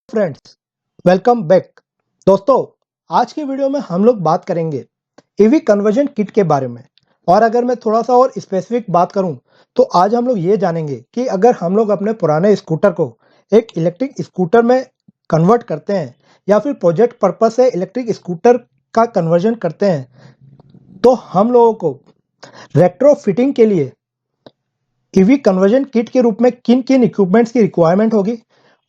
Friends, welcome back. दोस्तों, आज की वीडियो में हम लोग बात करेंगे ईवी कन्वर्जन किट के बारे में। और अगर मैं थोड़ा सा और स्पेसिफिक बात करूं तो आज हम लोग ये जानेंगे कि अगर हम लोग अपने पुराने स्कूटर को एक इलेक्ट्रिक स्कूटर में कन्वर्ट करते हैं या फिर प्रोजेक्ट पर्पस से इलेक्ट्रिक स्कूटर का कन्वर्जन करते हैं तो हम लोगों को रेट्रो फिटिंग के लिए ईवी कन्वर्जन किट के रूप में किन किन इक्विपमेंट्स की रिक्वायरमेंट होगी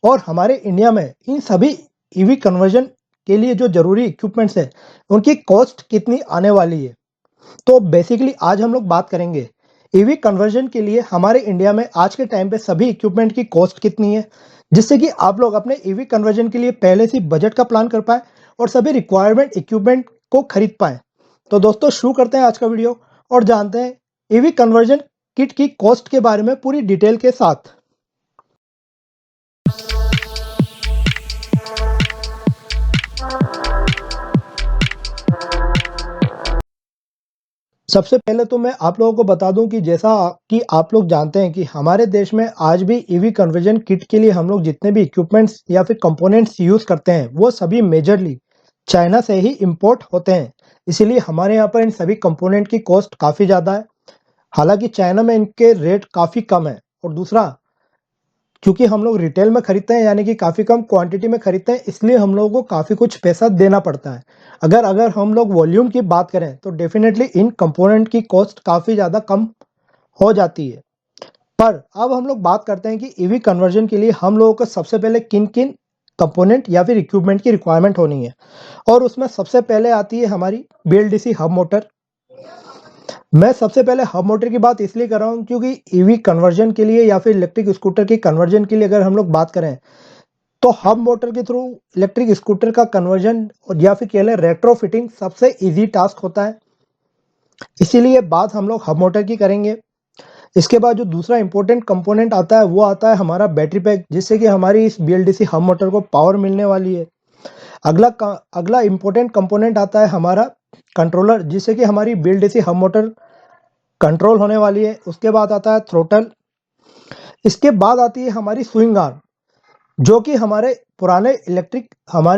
और हमारे इंडिया में इन सभी ईवी कन्वर्जन के लिए जो जरूरी इक्विपमेंट्स है उनकी कॉस्ट कितनी आने वाली है। तो बेसिकली आज हम लोग बात करेंगे ईवी कन्वर्जन के लिए हमारे इंडिया में आज के टाइम पे सभी इक्विपमेंट की कॉस्ट कितनी है, जिससे कि आप लोग अपने ईवी कन्वर्जन के लिए पहले से बजट का प्लान कर पाए और सभी रिक्वायरमेंट इक्विपमेंट को खरीद पाए। तो दोस्तों शुरू करते हैं आज का वीडियो और जानते हैं ईवी कन्वर्जन किट की कॉस्ट के बारे में पूरी डिटेल के साथ। सबसे पहले तो मैं आप लोगों को बता दूं कि जैसा कि आप लोग जानते हैं कि हमारे देश में आज भी ईवी कन्वर्जन किट के लिए हम लोग जितने भी इक्विपमेंट्स या फिर कंपोनेंट्स यूज करते हैं वो सभी मेजरली चाइना से ही इंपोर्ट होते हैं। इसीलिए हमारे यहाँ पर इन सभी कंपोनेंट की कॉस्ट काफ़ी ज़्यादा है। हालांकि चाइना में इनके रेट काफ़ी कम है और दूसरा क्योंकि हम लोग रिटेल में खरीदते हैं यानी कि काफ़ी कम क्वांटिटी में खरीदते हैं, इसलिए हम लोगों को काफ़ी कुछ पैसा देना पड़ता है। अगर हम लोग वॉल्यूम की बात करें तो डेफिनेटली इन कंपोनेंट की कॉस्ट काफ़ी ज़्यादा कम हो जाती है। पर अब हम लोग बात करते हैं कि ईवी कन्वर्जन के लिए हम लोगों को सबसे पहले किन किन कंपोनेंट या फिर इक्विपमेंट की रिक्वायरमेंट होनी है, और उसमें सबसे पहले आती है हमारी BLDC हब मोटर। मैं सबसे पहले हब मोटर की बात इसलिए कर रहा हूँ क्योंकि ईवी कन्वर्जन के लिए या फिर इलेक्ट्रिक स्कूटर की कन्वर्जन के लिए अगर हम लोग बात करें तो हब मोटर के थ्रू इलेक्ट्रिक स्कूटर का कन्वर्जन या फिर कह लें रेट्रो फिटिंग सबसे इजी टास्क होता है। इसीलिए बात हम लोग हब मोटर की करेंगे। इसके बाद जो दूसरा इंपॉर्टेंट कंपोनेंट आता है वो आता है हमारा बैटरी पैक, जिससे कि हमारी इस BLDC हब मोटर को पावर मिलने वाली है। अगला इंपॉर्टेंट कंपोनेंट आता है हमारा कंट्रोलर, जिससे कि हमारी BLDC हब मोटर कंट्रोल होने वाली है। उसके बाद आता है थ्रोटल। इसके बाद आती है हमारी स्विंग आर्म, जो कि हमारे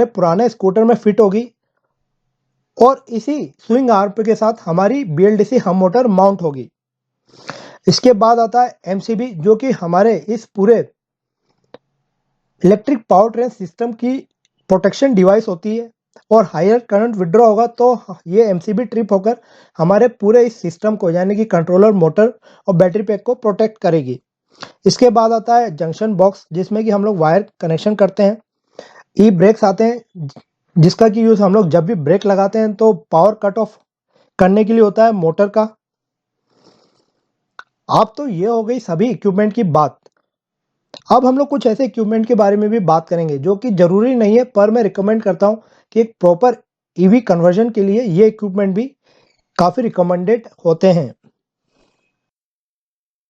पुराने स्कूटर में फिट होगी और इसी स्विंग आर्म के साथ हमारी BLDC हब मोटर माउंट होगी। इसके बाद आता है MCB, जो कि हमारे इस पूरे इलेक्ट्रिक पावर ट्रेन सिस्टम की प्रोटेक्शन डिवाइस होती है और हायर करंट विड्रॉ होगा तो ये MCB ट्रिप होकर हमारे पूरे इस सिस्टम को यानी कि कंट्रोलर, मोटर और बैटरी पैक को प्रोटेक्ट करेगी। इसके बाद आता है जंक्शन बॉक्स, जिसमें कि हम लोग वायर कनेक्शन करते हैं। ई ब्रेक्स आते हैं, जिसका कि यूज़ हम लोग जब भी ब्रेक लगाते हैं तो पावर कट ऑफ करने के लिए होता है मोटर का। अब तो ये हो गई सभी इक्विपमेंट की बात। अब हम लोग कुछ ऐसे इक्विपमेंट के बारे में भी बात करेंगे जो कि ज़रूरी नहीं है, पर मैं रिकमेंड करता हूँ कि एक प्रॉपर ईवी कन्वर्जन के लिए ये इक्विपमेंट भी काफ़ी रिकमेंडेड होते हैं।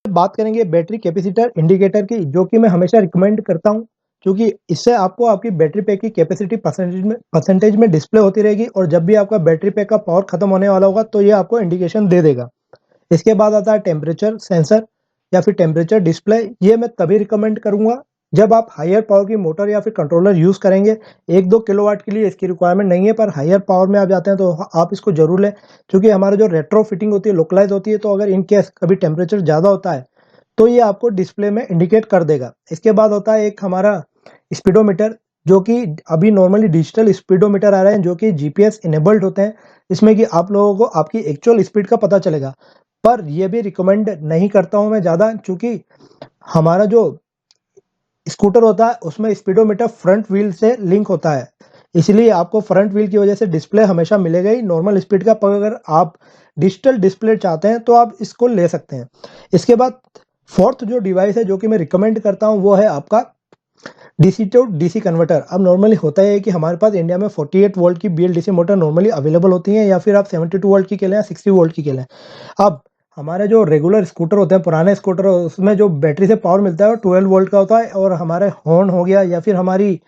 बात करेंगे बैटरी कैपेसिटर इंडिकेटर की, जो कि मैं हमेशा रिकमेंड करता हूं, क्योंकि इससे आपको आपकी बैटरी पैक की कैपेसिटी परसेंटेज में डिस्प्ले होती रहेगी और जब भी आपका बैटरी पैक का पावर खत्म होने वाला होगा तो ये आपको इंडिकेशन दे देगा। इसके बाद आता है टेम्परेचर सेंसर या फिर टेम्परेचर डिस्प्ले। ये मैं तभी रिकमेंड करूंगा जब आप हायर पावर की मोटर या फिर कंट्रोलर यूज़ करेंगे। 1-2 किलोवाट के लिए इसकी रिक्वायरमेंट नहीं है, पर हायर पावर में आप जाते हैं तो आप इसको जरूर लें, क्योंकि हमारा जो रेट्रो फिटिंग होती है लोकलाइज होती है, तो अगर इन केस कभी टेम्परेचर ज़्यादा होता है तो ये आपको डिस्प्ले में इंडिकेट कर देगा। इसके बाद होता है एक हमारा स्पीडोमीटर, जो कि अभी नॉर्मली डिजिटल स्पीडोमीटर आ रहे हैं जो कि GPS इनेबल्ड होते हैं। इसमें कि आप लोगों को आपकी एक्चुअल स्पीड का पता चलेगा, पर यह भी रिकमेंड नहीं करता हूं मैं ज़्यादा, क्योंकि हमारा जो स्कूटर होता है उसमें स्पीडोमीटर फ्रंट व्हील से लिंक होता है, इसलिए आपको फ्रंट व्हील की वजह से डिस्प्ले हमेशा मिलेगा ही नॉर्मल स्पीड का। पर अगर आप डिजिटल डिस्प्ले चाहते हैं तो आप इसको ले सकते हैं। इसके बाद फोर्थ जो डिवाइस है जो कि मैं रिकमेंड करता हूं वो है आपका DC टू DC कन्वर्टर। अब नॉर्मली होता है कि हमारे पास इंडिया में 48 वोल्ट की BLDC मोटर नॉर्मली अवेलेबल होती हैं, या फिर आप 72 वोल्ट की के लें या 60 वोल्ट की के लें। अब हमारे जो रेगुलर स्कूटर होते हैं, पुराने स्कूटर, उसमें जो बैटरी से पावर मिलता है वो 12 वोल्ट का होता है, और हमारे हॉर्न हो गया या फिर हमारी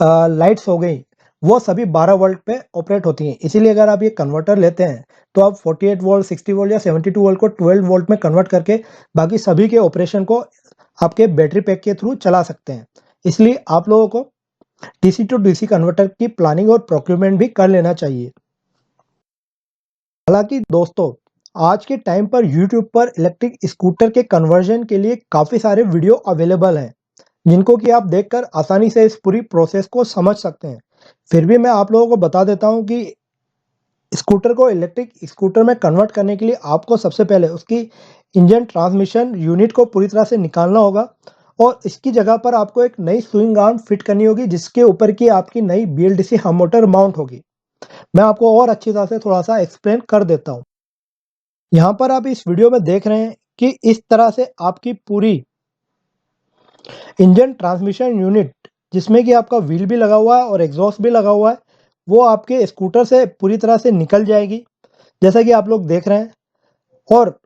लाइट्स हो गई वो सभी 12 वोल्ट पे ऑपरेट होती हैं। इसीलिए अगर आप ये कन्वर्टर लेते हैं तो आप 48 वोल्ट, 60 वोल्ट या 72 वोल्ट को 12 वोल्ट में कन्वर्ट करके बाकी सभी के ऑपरेशन को आपके बैटरी पैक के थ्रू चला सकते हैं। इसलिए आप लोगों को डीसी टू डीसी कन्वर्टर की प्लानिंग और प्रोक्यूरमेंट भी कर लेना चाहिए। हालांकि दोस्तों, आज के टाइम पर यूट्यूब पर इलेक्ट्रिक स्कूटर के कन्वर्जन के लिए काफ़ी सारे वीडियो अवेलेबल हैं, जिनको कि आप देखकर आसानी से इस पूरी प्रोसेस को समझ सकते हैं। फिर भी मैं आप लोगों को बता देता हूं कि स्कूटर को इलेक्ट्रिक स्कूटर में कन्वर्ट करने के लिए आपको सबसे पहले उसकी इंजन ट्रांसमिशन यूनिट को पूरी तरह से निकालना होगा और इसकी जगह पर आपको एक नई स्विंग आर्म फिट करनी होगी, जिसके ऊपर की आपकी नई बीएलडीसी हब मोटर माउंट होगी। मैं आपको और अच्छी तरह से थोड़ा सा एक्सप्लेन कर देता हूँ। यहाँ पर आप इस वीडियो में देख रहे हैं कि इस तरह से आपकी पूरी इंजन ट्रांसमिशन यूनिट, जिसमें कि आपका व्हील भी लगा हुआ है और एग्जॉस्ट भी लगा हुआ है, वो आपके स्कूटर से पूरी तरह से निकल जाएगी, जैसा कि आप लोग देख रहे हैं। और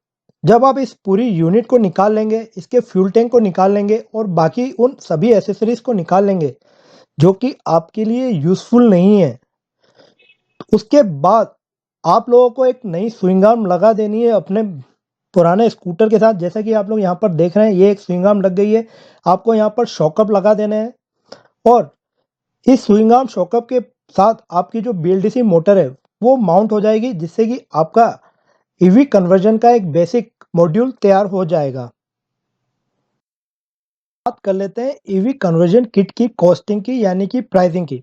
जब आप इस पूरी यूनिट को निकाल लेंगे, इसके फ्यूल टैंक को निकाल लेंगे और बाकी उन सभी एसेसरीज को निकाल लेंगे जो कि आपके लिए यूज़फुल नहीं है, उसके बाद आप लोगों को एक नई स्विंग आर्म लगा देनी है अपने पुराने स्कूटर के साथ। जैसा कि आप लोग यहाँ पर देख रहे हैं, ये एक स्विंग आर्म लग गई है। आपको यहाँ पर शॉकअप लगा देने हैं और इस स्विंग आर्म शॉकअप के साथ आपकी जो बीएलडीसी मोटर है वो माउंट हो जाएगी, जिससे कि आपका ईवी कन्वर्जन का एक बेसिक मॉड्यूल तैयार हो जाएगा। बात कर लेते हैं ईवी कन्वर्जन किट की कॉस्टिंग की, यानी कि प्राइसिंग की।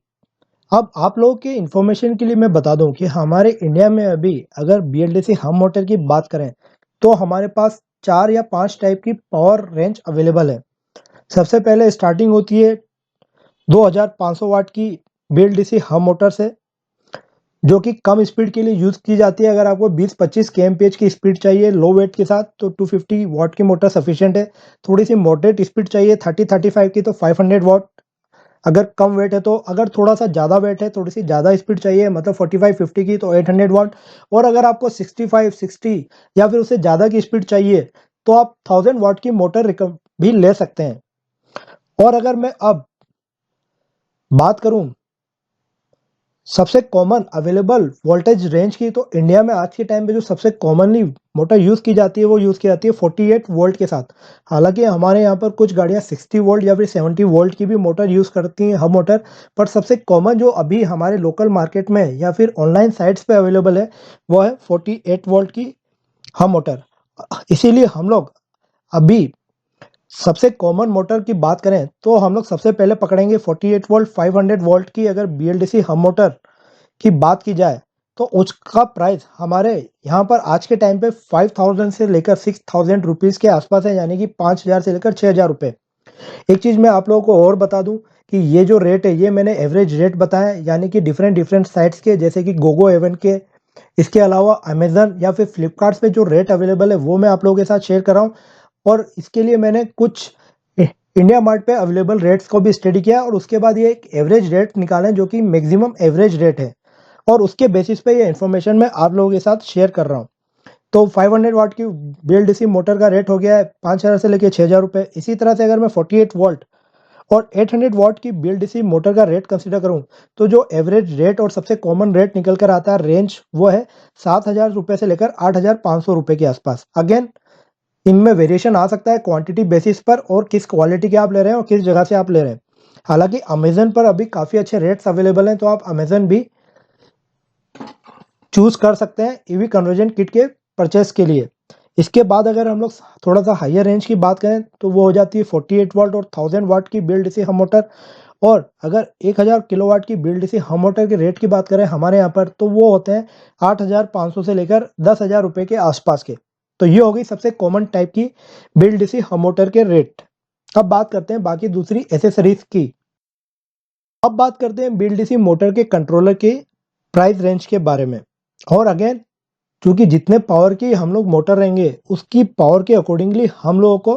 अब आप लोगों के इन्फॉर्मेशन के लिए मैं बता दूं कि हमारे इंडिया में अभी अगर बीएलडीसी हब मोटर की बात करें तो हमारे पास 4 या 5 टाइप की पावर रेंज अवेलेबल है। सबसे पहले स्टार्टिंग होती है 2500 वाट की बीएलडीसी हब मोटर से, जो कि कम स्पीड के लिए यूज़ की जाती है। अगर आपको 20-25 केएमपीएच की स्पीड चाहिए लो वेट के साथ तो 250 वाट की मोटर सफिशिएंट है। थोड़ी सी मॉडरेट स्पीड चाहिए 30-35 की तो 500 वाट। अगर कम वेट है तो, अगर थोड़ा सा ज़्यादा वेट है, थोड़ी सी ज़्यादा स्पीड चाहिए मतलब 45-50 की तो 800 वाट। और अगर आपको 65-60 या फिर उससे ज़्यादा की स्पीड चाहिए तो आप 1000 वाट की मोटर भी ले सकते हैं। और अगर मैं अब बात करूं सबसे कॉमन अवेलेबल वोल्टेज रेंज की, तो इंडिया में आज के टाइम पे जो सबसे कॉमनली मोटर यूज़ की जाती है वो यूज़ की जाती है 48 वोल्ट के साथ। हालांकि हमारे यहाँ पर कुछ गाड़ियाँ 60 वोल्ट या फिर 70 वोल्ट की भी मोटर यूज़ करती हैं, हब मोटर। पर सबसे कॉमन जो अभी हमारे लोकल मार्केट में या फिर ऑनलाइन साइट्स पे अवेलेबल है वो है 48 वोल्ट की हब मोटर। इसीलिए हम लोग अभी सबसे कॉमन मोटर की बात करें तो हम लोग सबसे पहले पकड़ेंगे 48 वोल्ट 500 वोल्ट की। अगर बीएलडीसी हब मोटर की बात की जाए तो उसका प्राइस हमारे यहाँ पर आज के टाइम पे 5000 से लेकर 6000 रुपीज़ के आसपास है, यानी कि 5000 से लेकर 6000 रुपये। एक चीज़ मैं आप लोगों को और बता दूं कि ये जो रेट है ये मैंने एवरेज रेट बताया, यानी कि डिफरेंट साइट्स के, जैसे कि गोगो एवन के, इसके अलावा अमेजन या फिर फ्लिपकार्ट पे जो रेट अवेलेबल है वो मैं आप लोगों के साथ शेयर कर रहा हूँ। और इसके लिए मैंने कुछ इंडिया मार्ट पे अवेलेबल रेट्स को भी स्टडी किया और उसके बाद ये एक एवरेज रेट निकालें जो कि मैक्सिमम एवरेज रेट है, और उसके बेसिस पे ये इन्फॉर्मेशन मैं आप लोगों के साथ शेयर कर रहा हूँ। तो 500 वाट की बीएलडीसी मोटर का रेट हो गया है 5000 से लेकर 6000 रुपये। इसी तरह से अगर मैं 48 वोल्ट और 800 वाट की बीएलडीसी मोटर का रेट कंसीडर करूं तो जो एवरेज रेट और सबसे कॉमन रेट निकल कर आता है रेंज वो है 7000 रुपये से लेकर 8500 रुपये के आसपास। अगेन इनमें वेरिएशन आ सकता है क्वांटिटी बेसिस पर और किस क्वालिटी के आप ले रहे हैं और किस जगह से आप ले रहे हैं। हालांकि अमेजन पर अभी काफ़ी अच्छे रेट्स अवेलेबल हैं, तो आप अमेजन भी चूज कर सकते हैं ईवी कन्वर्जन किट के परचेस के लिए। इसके बाद अगर हम लोग थोड़ा सा हायर रेंज की बात करें तो वो हो जाती है 48 वाट और 1000 वाट की बीएलडीसी हब मोटर। और अगर 1000 किलोवाट की बीएलडीसी हब मोटर के रेट की बात करें हमारे यहाँ पर तो वो होते हैं 8500 से लेकर 10000 रुपये के आसपास के। तो ये हो गई सबसे कॉमन टाइप की बीएलडीसी हब मोटर के रेट। अब बात करते हैं बाकी दूसरी एसेसरीज की। अब बात करते हैं बीएलडीसी मोटर के कंट्रोलर के प्राइस रेंज के बारे में। और अगेन क्योंकि जितने पावर की हम लोग मोटर रहेंगे उसकी पावर के अकॉर्डिंगली हम लोगों को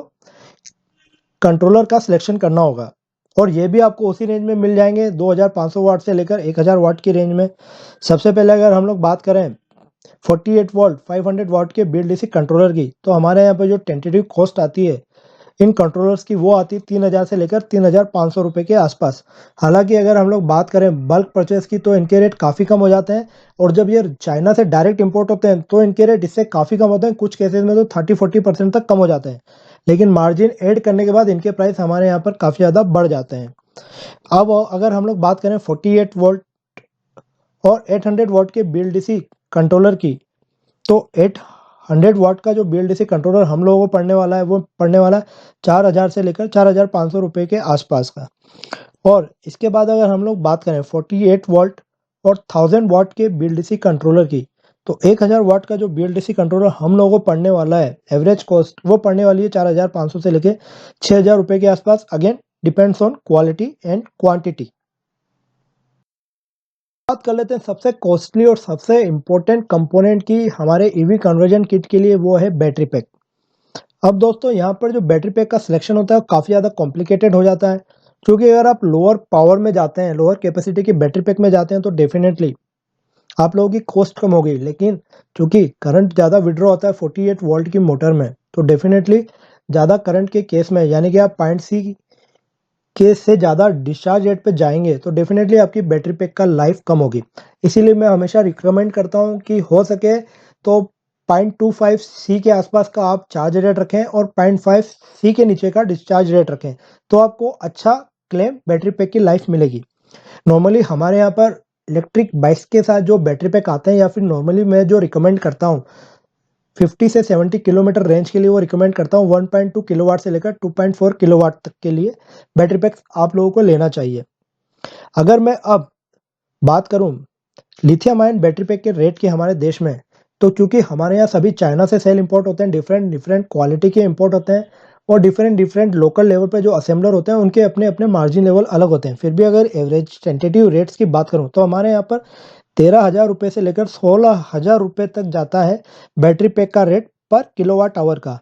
कंट्रोलर का सिलेक्शन करना होगा, और ये भी आपको उसी रेंज में मिल जाएंगे 2500 वाट से लेकर 1000 वाट की रेंज में। सबसे पहले अगर हम लोग बात करें 48 वोल्ट 500 वाट के बीएलडीसी कंट्रोलर की, तो हमारे यहाँ पर जो टेंटेटिव कॉस्ट आती है इन कंट्रोलर्स की वो आती है 3000 से लेकर 3500 रुपये के आसपास। हालांकि अगर हम लोग बात करें बल्क परचेस की तो इनके रेट काफ़ी कम हो जाते हैं, और जब ये चाइना से डायरेक्ट इंपोर्ट होते हैं तो इनके रेट इससे काफ़ी कम होते हैं, कुछ केसेस में तो 30-40% तक कम हो जाते हैं। लेकिन मार्जिन ऐड करने के बाद इनके प्राइस हमारे यहाँ पर काफ़ी ज़्यादा बढ़ जाते हैं। अब अगर हम लोग बात करें 48 वोल्ट और 800 वॉट के BLDC कंट्रोलर की, तो 800 वॉट का जो BLDC कंट्रोलर हम लोगों को पड़ने वाला है वो पड़ने वाला है 4000 से लेकर 4500 रुपये के आसपास का। और इसके बाद अगर हम लोग बात करें 48 वोल्ट और 1000 वॉट के BLDC कंट्रोलर की, तो 1000 वॉट का जो BLDC कंट्रोलर हम लोगों को पड़ने वाला है, एवरेज कॉस्ट वो पड़ने वाली है 4500 से लेके 6000 रुपये के आसपास। Again depends on quality and quantity. बात कर लेते हैं सबसे कॉस्टली और सबसे इम्पोर्टेंट कंपोनेंट की हमारे ईवी कन्वर्जन किट के लिए, वो है बैटरी पैक। अब दोस्तों यहाँ पर जो बैटरी पैक का सिलेक्शन होता है वो काफ़ी ज़्यादा कॉम्प्लिकेटेड हो जाता है, क्योंकि अगर आप लोअर पावर में जाते हैं, लोअर कैपेसिटी की बैटरी पैक में जाते हैं तो डेफिनेटली आप लोगों की कॉस्ट कम होगी। लेकिन चूंकि करंट ज़्यादा विड्रॉ होता है 48 वोल्ट की मोटर में, तो डेफिनेटली ज़्यादा करंट के केस में, यानी कि आप पॉइंट सी के से ज़्यादा डिस्चार्ज रेट पे जाएंगे तो डेफिनेटली आपकी बैटरी पैक का लाइफ कम होगी। इसीलिए मैं हमेशा रिकमेंड करता हूँ कि हो सके तो 0.25 सी के आसपास का आप चार्ज रेट रखें और 0.5 सी के नीचे का डिस्चार्ज रेट रखें, तो आपको अच्छा क्लेम बैटरी पैक की लाइफ मिलेगी। नॉर्मली हमारे यहाँ पर इलेक्ट्रिक बाइक्स के साथ जो बैटरी पैक आते हैं, या फिर नॉर्मली मैं जो रिकमेंड करता हूँ 50 से 70 किलोमीटर रेंज के लिए, वो रिकमेंड करता हूँ 1.2 किलोवाट से लेकर 2.4 किलोवाट तक के लिए बैटरी पैक आप लोगों को लेना चाहिए। अगर मैं अब बात करूँ लिथियम आयन बैटरी पैक के रेट की हमारे देश में, तो चूंकि हमारे यहाँ सभी चाइना से सेल इंपोर्ट होते हैं, डिफरेंट डिफरेंट क्वालिटी के इंपोर्ट होते हैं, और डिफरेंट डिफरेंट लोकल लेवल पे जो असेंबलर होते हैं उनके अपने अपने मार्जिन लेवल अलग होते हैं। फिर भी अगर एवरेज टेंटेटिव रेट्स की बात करूँ तो हमारे यहाँ पर 13,000 रुपये से लेकर 16,000 रुपये तक जाता है बैटरी पैक का रेट पर किलोवाट आवर का।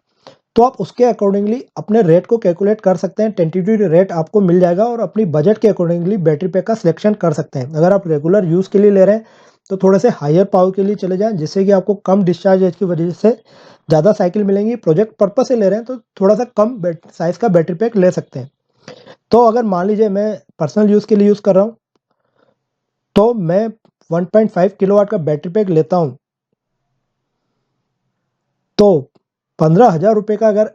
तो आप उसके अकॉर्डिंगली अपने रेट को कैलकुलेट कर सकते हैं, टेंटेटिव रेट आपको मिल जाएगा और अपनी बजट के अकॉर्डिंगली बैटरी पैक का सिलेक्शन कर सकते हैं। अगर आप रेगुलर यूज़ के लिए ले रहे हैं तो थोड़े से हायर पावर के लिए चले जाएं, जिससे कि आपको कम डिस्चार्ज रेट की वजह से ज़्यादा साइकिल मिलेंगी। प्रोजेक्ट पर्पस से ले रहे हैं तो थोड़ा सा कम साइज़ का बैटरी पैक ले सकते हैं। तो अगर मान लीजिए मैं पर्सनल यूज़ के लिए यूज़ कर रहा हूँ, तो मैं 1.5 किलोवाट का बैटरी पैक लेता हूँ, तो 15,000 रुपये का अगर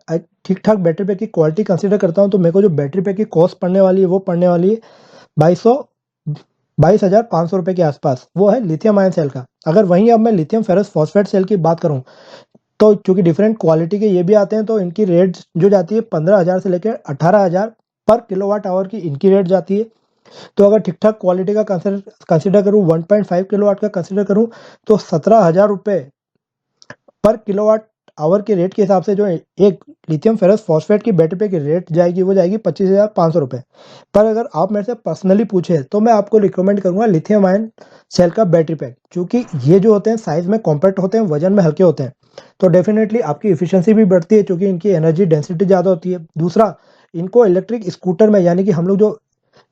ठीक ठाक बैटरी पैक की क्वालिटी कंसीडर करता हूँ, तो मेरे को जो बैटरी पैक की कॉस्ट पड़ने वाली है वो पड़ने वाली है 22,500 रुपये के आसपास। वो है लिथियम आयन सेल का। अगर वहीं अब मैं लिथियम फेरस फॉस्फेट सेल की बात करूँ, तो चूंकि डिफरेंट क्वालिटी के ये भी आते हैं, तो इनकी रेट जो जाती है 15,000 से लेकर 18,000 पर किलोवाट आवर की इनकी रेट जाती है। तो अगर ठीक ठाक क्वालिटी का कंसिडर करूँ, 1.5 किलोवाट का कंसिडर करूँ, तो 17,000 रुपये पर किलोवाट आवर के रेट के हिसाब से जो एक लिथियम फेरस फॉस्फेट की बैटरी पैक की रेट जाएगी वो जाएगी 25,500 रुपये। पर अगर आप मेरे से पर्सनली पूछे तो मैं आपको रिकमेंड करूंगा लिथियम आयन सेल का बैटरी पैक, क्योंकि ये जो होते हैं साइज में कॉम्पैक्ट होते हैं, वजन में हल्के होते हैं, तो डेफिनेटली आपकी इफिशियंसी भी बढ़ती है, क्योंकि इनकी एनर्जी डेंसिटी ज़्यादा होती है। दूसरा, इनको इलेक्ट्रिक स्कूटर में, यानी कि हम लोग जो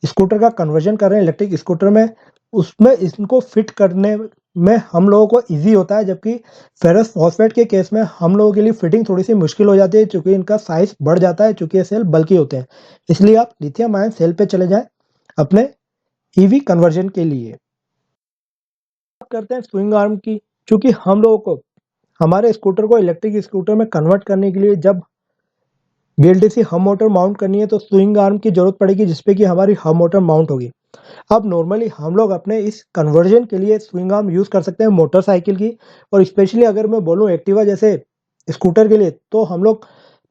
स्कूटर का कन्वर्जन कर रहे हैं इलेक्ट्रिक स्कूटर में, उसमें इनको फिट करने में हम लोगों को ईजी होता है, जबकि फेरस फॉस्फेट के केस में हम लोगों के लिए फिटिंग थोड़ी सी मुश्किल हो जाती है, क्योंकि इनका साइज बढ़ जाता है, क्योंकि ये सेल बल्कि होते हैं। इसलिए आप लिथियम आयन सेल पे चले जाएं अपने ईवी कन्वर्जन के लिए। बात करते हैं स्विंग आर्म की। क्योंकि हम लोगों को हमारे स्कूटर को इलेक्ट्रिक स्कूटर में कन्वर्ट करने के लिए जब BLDC हब मोटर माउंट करनी है, तो स्विंग आर्म की जरूरत पड़ेगी, जिसपे कि हमारी हब मोटर माउंट होगी। अब नॉर्मली हम लोग अपने इस कन्वर्जन के लिए स्विंग आर्म यूज़ कर सकते हैं मोटरसाइकिल की, और स्पेशली अगर मैं बोलूँ एक्टिवा जैसे स्कूटर के लिए, तो हम लोग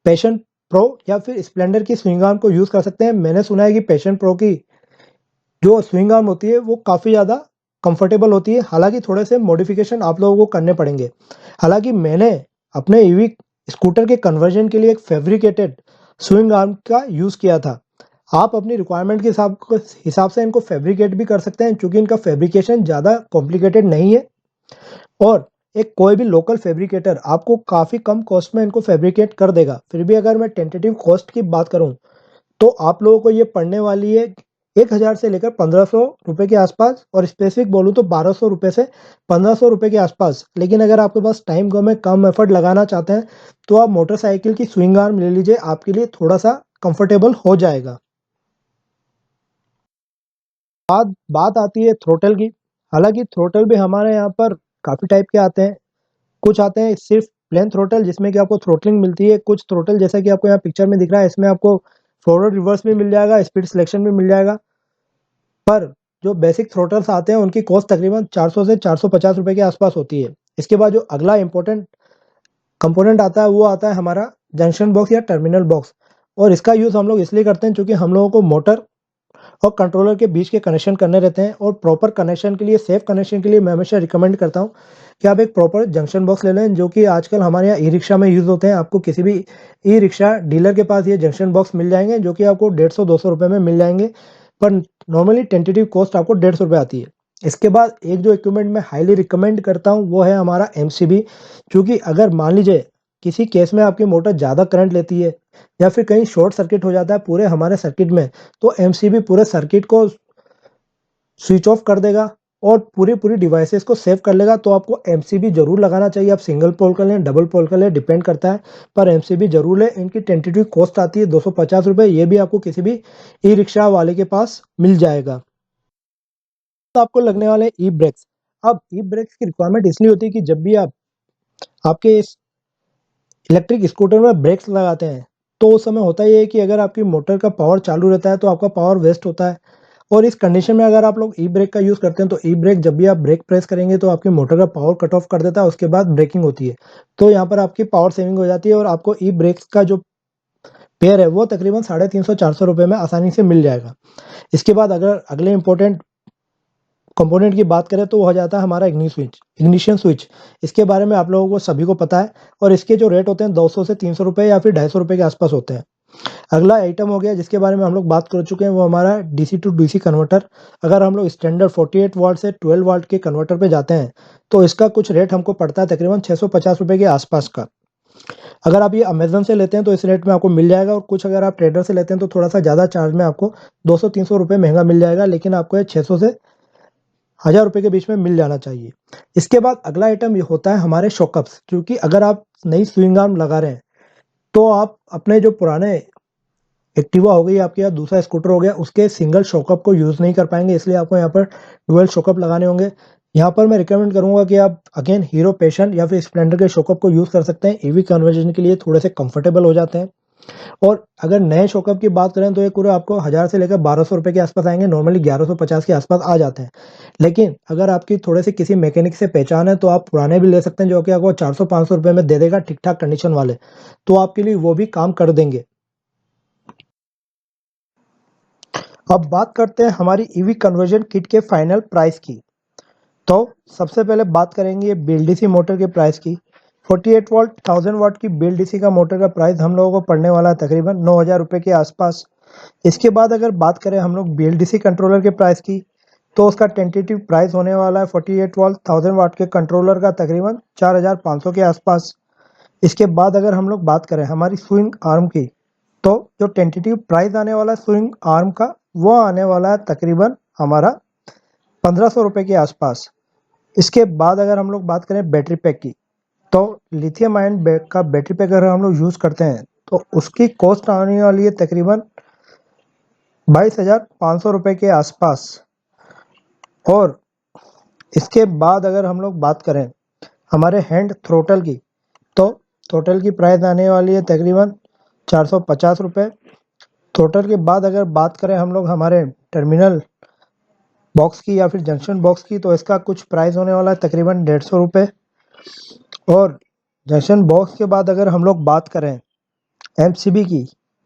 पैशन प्रो या फिर स्प्लेंडर की स्विंग आर्म को यूज़ कर सकते हैं। मैंने सुना है कि पैशन प्रो की जो स्विंग आर्म होती है वो काफ़ी ज़्यादा कंफर्टेबल होती है, हालांकि थोड़े से मॉडिफिकेशन आप लोगों को करने पड़ेंगे। हालांकि मैंने अपने ईवी स्कूटर के कन्वर्जन के लिए एक फैब्रिकेटेड स्विंग आर्म का यूज़ किया था। आप अपनी रिक्वायरमेंट के हिसाब से इनको फैब्रिकेट भी कर सकते हैं, क्योंकि इनका फैब्रिकेशन ज़्यादा कॉम्प्लिकेटेड नहीं है, और एक कोई भी लोकल फैब्रिकेटर आपको काफ़ी कम कॉस्ट में इनको फैब्रिकेट कर देगा। फिर भी अगर मैं टेंटेटिव कॉस्ट की बात करूं, तो आप लोगों को ये पड़ने वाली है 1,000 से लेकर 1,500 रुपये के आसपास, और स्पेसिफिक बोलूँ तो 1,200 रुपये से 1,500 रुपये के आसपास। लेकिन अगर आपके पास टाइम कम एफर्ट लगाना चाहते हैं, तो आप मोटरसाइकिल की स्विंग आर्म ले लीजिए, आपके लिए थोड़ा सा कंफर्टेबल हो जाएगा। बात बात आती है थ्रोटल की। हालांकि थ्रोटल भी हमारे यहाँ पर काफ़ी टाइप के आते हैं। कुछ आते हैं सिर्फ प्लेन थ्रोटल, जिसमें कि आपको थ्रोटलिंग मिलती है। कुछ थ्रोटल जैसा कि आपको यहाँ पिक्चर में दिख रहा है, इसमें आपको फॉरवर्ड रिवर्स भी मिल जाएगा, स्पीड सिलेक्शन भी मिल जाएगा। पर जो बेसिक थ्रोटल्स आते हैं उनकी कॉस्ट तकरीबन 400 से 450 रुपए के आसपास होती है। इसके बाद जो अगला इंपॉर्टेंट कंपोनेंट आता है वो आता है हमारा जंक्शन बॉक्स या टर्मिनल बॉक्स। और इसका यूज़ हम लोग इसलिए करते हैं क्योंकि हम लोगों को मोटर और कंट्रोलर के बीच के कनेक्शन करने रहते हैं। और प्रॉपर कनेक्शन के लिए, सेफ कनेक्शन के लिए मैं हमेशा रिकमेंड करता हूँ कि आप एक प्रॉपर जंक्शन बॉक्स ले लें, जो कि आजकल हमारे यहाँ ई रिक्शा में यूज़ होते हैं। आपको किसी भी ई रिक्शा डीलर के पास ये जंक्शन बॉक्स मिल जाएंगे, जो कि आपको 150-200 रुपये में मिल जाएंगे। पर नॉर्मली टेंटेटिव कॉस्ट आपको 150 रुपये आती है। इसके बाद एक जो इक्विपमेंट मैं हाईली रिकमेंड करता हूँ वो है हमारा एमसीबी। क्योंकि अगर मान लीजिए किसी केस में आपकी मोटर ज़्यादा करंट लेती है या फिर कहीं शॉर्ट सर्किट हो जाता है पूरे हमारे सर्किट में, तो एमसीबी पूरे सर्किट को स्विच ऑफ कर देगा और पूरी डिवाइसेस को सेव कर लेगा। तो आपको एमसीबी जरूर लगाना चाहिए। आप सिंगल पोल का लें, डबल पोल का लें, डिपेंड करता है, पर एमसीबी जरूर लें। इनकी टेंटेटिव कॉस्ट आती है 250 रुपये। ये भी आपको किसी भी ई रिक्शा वाले के पास मिल जाएगा। तो आपको लगने वाले ई ब्रेक्स। अब ई ब्रेक्स की रिक्वायरमेंट इसलिए होती है कि जब भी आप आपके इस इलेक्ट्रिक स्कूटर में ब्रेक्स लगाते हैं, तो उस समय होता ये है कि अगर आपकी मोटर का पावर चालू रहता है तो आपका पावर वेस्ट होता है। और इस कंडीशन में अगर आप लोग ई ब्रेक का यूज़ करते हैं तो ई ब्रेक जब भी आप ब्रेक प्रेस करेंगे तो आपकी मोटर का पावर कट ऑफ कर देता है, उसके बाद ब्रेकिंग होती है। तो यहाँ पर आपकी पावर सेविंग हो जाती है और आपको ई ब्रेक्स का जो पेयर है वो तकरीबन 350-400 रुपये में आसानी से मिल जाएगा। इसके बाद अगर अगले इंपॉर्टेंट कंपोनेंट की बात करें तो वो हो जाता है हमारा इग्निशन स्विच। इसके बारे में आप लोगों को सभी को पता है और इसके जो रेट होते हैं 200 से 300 रुपये या फिर 250 रुपये के आसपास होते हैं। अगला आइटम हो गया जिसके बारे में हम लोग बात कर चुके हैं, वो हमारा डीसी टू डीसी कन्वर्टर। अगर हम लोग स्टैंडर्ड 48 वाट से 12 वाट के कन्वर्टर पे जाते हैं तो इसका कुछ रेट हमको पड़ता है तकरीबन 650 रुपये के आसपास का। अगर आप ये अमेजन से लेते हैं तो इस रेट में आपको मिल जाएगा, और कुछ अगर आप ट्रेडर से लेते हैं तो थोड़ा सा ज़्यादा चार्ज में आपको 200-300 रुपये महंगा मिल जाएगा, लेकिन आपको ये 600 से 1000 रुपये के बीच में मिल जाना चाहिए। इसके बाद अगला आइटम ये होता है हमारे शॉकअप्स। क्योंकि अगर आप नई स्विंग आर्म लगा रहे हैं तो आप अपने जो पुराने एक्टिवा हो गई आपके, या दूसरा स्कूटर हो गया, उसके सिंगल शॉकअप को यूज़ नहीं कर पाएंगे, इसलिए आपको यहाँ पर डुअल शॉकअप लगाने होंगे। यहाँ पर मैं रिकमेंड करूँगा कि आप अगेन हीरो पैशन या फिर स्प्लेंडर के शॉकअप को यूज़ कर सकते हैं। ईवी कन्वर्जन के लिए थोड़े से कंफर्टेबल हो जाते हैं। और अगर नए शॉकअप की बात करें तो ये पूरे आपको 1000 से लेकर 1200 रुपये के आसपास आएंगे। नॉर्मली 1150 के आसपास आ जाते हैं। लेकिन अगर आपकी थोड़े से किसी मैकेनिक से पहचान है तो आप पुराने भी ले सकते हैं, जो कि आपको 400-500 रुपये में दे देगा, ठीक ठाक कंडीशन वाले। तो आपके लिए वो भी काम कर देंगे। अब बात करते हैं हमारी ईवी कन्वर्जन किट के फाइनल प्राइस की। तो सबसे पहले बात करेंगे बीएलडीसी मोटर के प्राइस की। 48 वोल्ट 1000 वाट की बीएलडीसी का मोटर का प्राइस हम लोगों को पड़ने वाला है तकरीबन 9000 रुपये के आसपास। इसके बाद अगर बात करें हम लोग बीएलडीसी कंट्रोलर के प्राइस की, तो उसका टेंटेटिव प्राइस होने वाला है 48 वोल्ट 1000 वाट के कंट्रोलर का तकरीबन 4500 के आसपास। इसके बाद अगर हम लोग बात करें हमारी स्विंग आर्म की, तो जो टेंटेटिव प्राइस आने वाला है स्विंग आर्म का, वो आने वाला है तकरीबन हमारा 1500 रुपये के आसपास। इसके बाद अगर हम लोग बात करें बैटरी पैक की, तो लिथियम आयन का बैटरी पैक अगर हम लोग यूज़ करते हैं तो उसकी कॉस्ट आने वाली है तकरीबन 22,500 रुपये के आसपास। और इसके बाद अगर हम लोग बात करें हमारे हैंड थ्रोटल की, तो थ्रोटल की प्राइस आने वाली है तकरीबन 450 रुपये। थ्रोटल के बाद अगर बात करें हम लोग हमारे टर्मिनल बॉक्स की या फिर जंक्शन बॉक्स की, तो इसका कुछ प्राइस होने वाला है तकरीबन 150 रुपये। और जंक्शन बॉक्स के बाद अगर हम लोग बात करें एमसीबी की,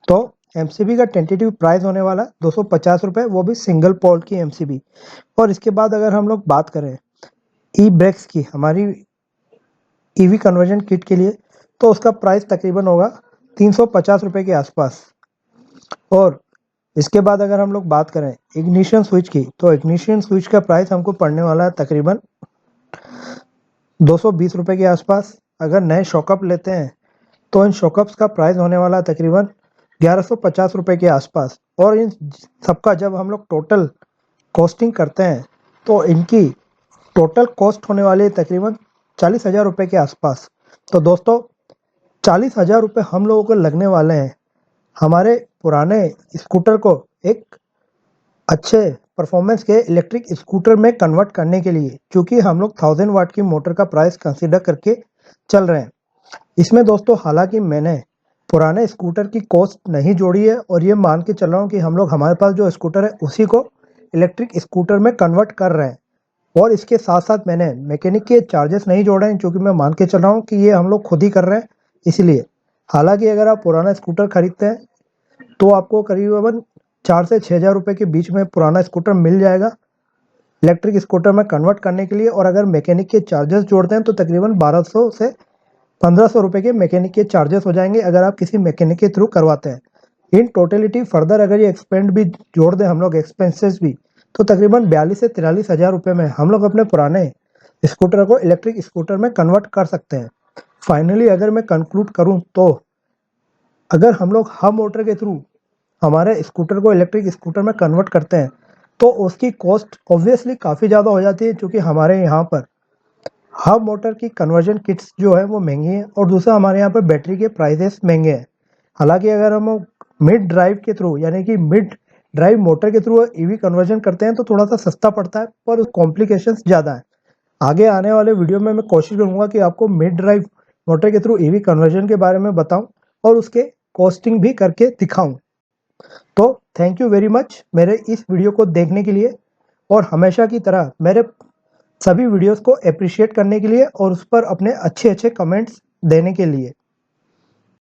तो एमसीबी का टेंटेटिव प्राइस होने वाला है 250 रुपये, वो भी सिंगल पोल की एमसीबी। और इसके बाद अगर हम लोग बात करें ई ब्रेक्स की, हमारी ईवी कन्वर्जन किट के लिए, तो उसका प्राइस तकरीबन होगा 350 रुपये के आसपास। और इसके बाद अगर हम लोग बात करें इग्निशन स्विच की, तो इग्निशन स्विच का प्राइस हमको पड़ने वाला है तकरीबन 220 रुपये के आसपास। अगर नए शॉकअप लेते हैं तो इन शॉकअप्स का प्राइस होने वाला है तकरीबन 1150 रुपये के आसपास। और इन सबका जब हम लोग टोटल कॉस्टिंग करते हैं तो इनकी टोटल कॉस्ट होने वाली है तकरीबन 40,000 रुपये के आसपास। तो दोस्तों 40,000 रुपये हम लोगों को लगने वाले हैं हमारे पुराने स्कूटर को एक अच्छे परफॉर्मेंस के इलेक्ट्रिक स्कूटर में कन्वर्ट करने के लिए, क्योंकि हम लोग 1000 वाट की मोटर का प्राइस कंसीडर करके चल रहे हैं। इसमें दोस्तों हालांकि मैंने पुराने स्कूटर की कॉस्ट नहीं जोड़ी है और ये मान के चल रहा हूँ कि हम लोग हमारे पास जो स्कूटर है उसी को इलेक्ट्रिक स्कूटर में कन्वर्ट कर रहे हैं। और इसके साथ-साथ मैंने मैकेनिक के चार्जेस नहीं जोड़े हैं, क्योंकि मैं मान के चल रहा हूँ कि ये हम लोग खुद ही कर रहे हैं, इसलिए। हालाँकि अगर आप पुराना स्कूटर खरीदते हैं, तो आपको करीबन 4 से 6,000 रुपए के बीच में पुराना स्कूटर मिल जाएगा, इलेक्ट्रिक स्कूटर में कन्वर्ट करने के लिए। और अगर मैकेनिक के चार्जेस जोड़ते हैं, तो तकरीबन 1200 से 1500 रुपए के मैकेनिक के चार्जेस हो जाएँगे, अगर आप किसी मैकेनिक के थ्रू करवाते हैं। इन टोटलिटी फर्दर अगर ये एक्सपेंड भी जोड़ दें हम लोग, एक्सपेंसेस भी, तो तकरीबन 42 से 43,000 रुपए में हम लोग अपने पुराने स्कूटर को इलेक्ट्रिक स्कूटर में कन्वर्ट कर सकते हैं। फाइनली अगर मैं कंक्लूड करूं, तो अगर हम लोग हब मोटर के थ्रू हमारे स्कूटर को इलेक्ट्रिक स्कूटर में कन्वर्ट करते हैं, तो उसकी कॉस्ट ऑब्वियसली काफ़ी ज़्यादा हो जाती है, क्योंकि हमारे यहाँ पर हब मोटर की कन्वर्जन किट्स जो है वो महंगी है, और दूसरा हमारे यहाँ पर बैटरी के प्राइसेस महंगे हैं। हालांकि अगर हम मिड ड्राइव के थ्रू, यानी कि मिड ड्राइव मोटर के थ्रू ईवी कन्वर्जन करते हैं, तो थोड़ा सा सस्ता पड़ता है, पर कॉम्प्लिकेशंस ज़्यादा है। आगे आने वाले वीडियो में मैं कोशिश करूंगा कि आपको मिड ड्राइव मोटर के थ्रू ईवी कन्वर्जन के बारे में बताऊं और उसके कॉस्टिंग भी करके दिखाऊं। तो थैंक यू वेरी मच मेरे इस वीडियो को देखने के लिए, और हमेशा की तरह मेरे सभी वीडियोस को अप्रिशिएट करने के लिए और उस पर अपने अच्छे अच्छे कमेंट्स देने के लिए।